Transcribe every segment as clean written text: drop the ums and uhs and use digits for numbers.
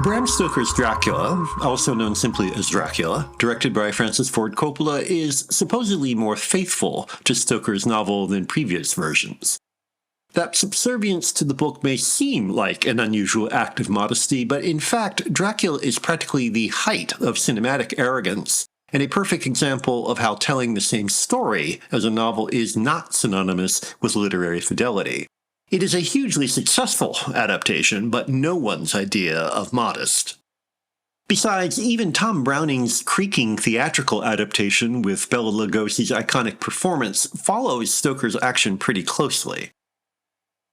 Bram Stoker's Dracula, also known simply as Dracula, directed by Francis Ford Coppola, is supposedly more faithful to Stoker's novel than previous versions. That subservience to the book may seem like an unusual act of modesty, but in fact, Dracula is practically the height of cinematic arrogance, and a perfect example of how telling the same story as a novel is not synonymous with literary fidelity. It is a hugely successful adaptation, but no one's idea of modest. Besides, even Tom Browning's creaking theatrical adaptation with Bela Lugosi's iconic performance follows Stoker's action pretty closely.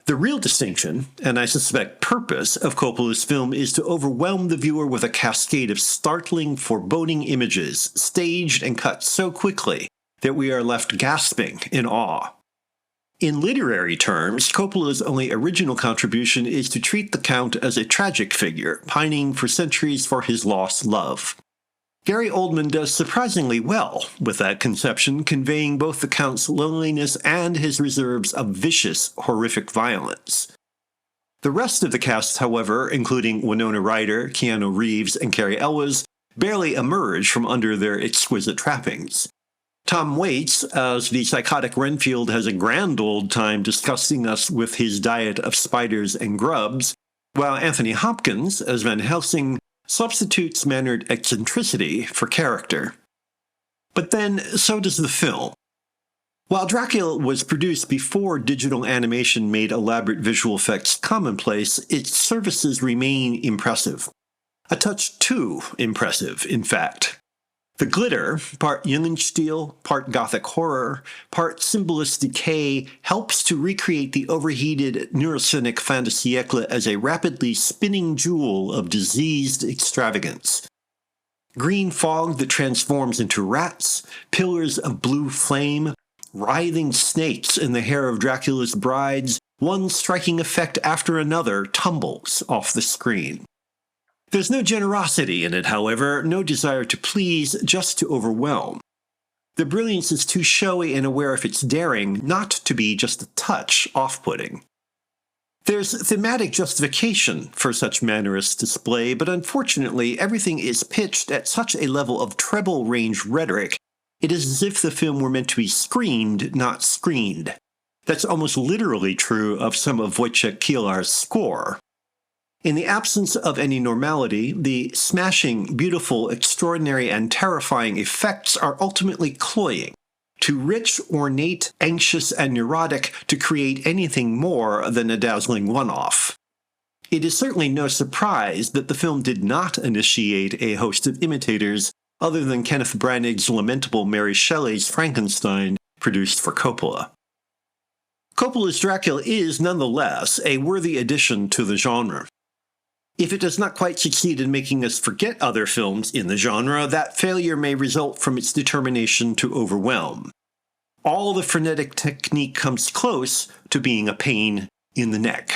The real distinction, and I suspect purpose, of Coppola's film is to overwhelm the viewer with a cascade of startling, foreboding images, staged and cut so quickly that we are left gasping in awe. In literary terms, Coppola's only original contribution is to treat the Count as a tragic figure, pining for centuries for his lost love. Gary Oldman does surprisingly well with that conception, conveying both the Count's loneliness and his reserves of vicious, horrific violence. The rest of the cast, however, including Winona Ryder, Keanu Reeves, and Cary Elwes, barely emerge from under their exquisite trappings. Tom Waits, as the psychotic Renfield, has a grand old time disgusting us with his diet of spiders and grubs, while Anthony Hopkins, as Van Helsing, substitutes mannered eccentricity for character. But then, so does the film. While Dracula was produced before digital animation made elaborate visual effects commonplace, its services remain impressive. A touch too impressive, in fact. The glitter, part Jugendstil, part Gothic horror, part symbolist decay, helps to recreate the overheated neurasthenic fin de siècle as a rapidly spinning jewel of diseased extravagance. Green fog that transforms into rats, pillars of blue flame, writhing snakes in the hair of Dracula's brides, one striking effect after another tumbles off the screen. There's no generosity in it, however, no desire to please, just to overwhelm. The brilliance is too showy and aware of its daring not to be just a touch off-putting. There's thematic justification for such mannerist display, but unfortunately everything is pitched at such a level of treble-range rhetoric, it is as if the film were meant to be screamed, not screened. That's almost literally true of some of Wojciech Kielar's score. In the absence of any normality, the smashing, beautiful, extraordinary, and terrifying effects are ultimately cloying, too rich, ornate, anxious, and neurotic to create anything more than a dazzling one-off. It is certainly no surprise that the film did not initiate a host of imitators other than Kenneth Branagh's lamentable Mary Shelley's Frankenstein, produced for Coppola. Coppola's Dracula is, nonetheless, a worthy addition to the genre. If it does not quite succeed in making us forget other films in the genre, that failure may result from its determination to overwhelm. All the frenetic technique comes close to being a pain in the neck.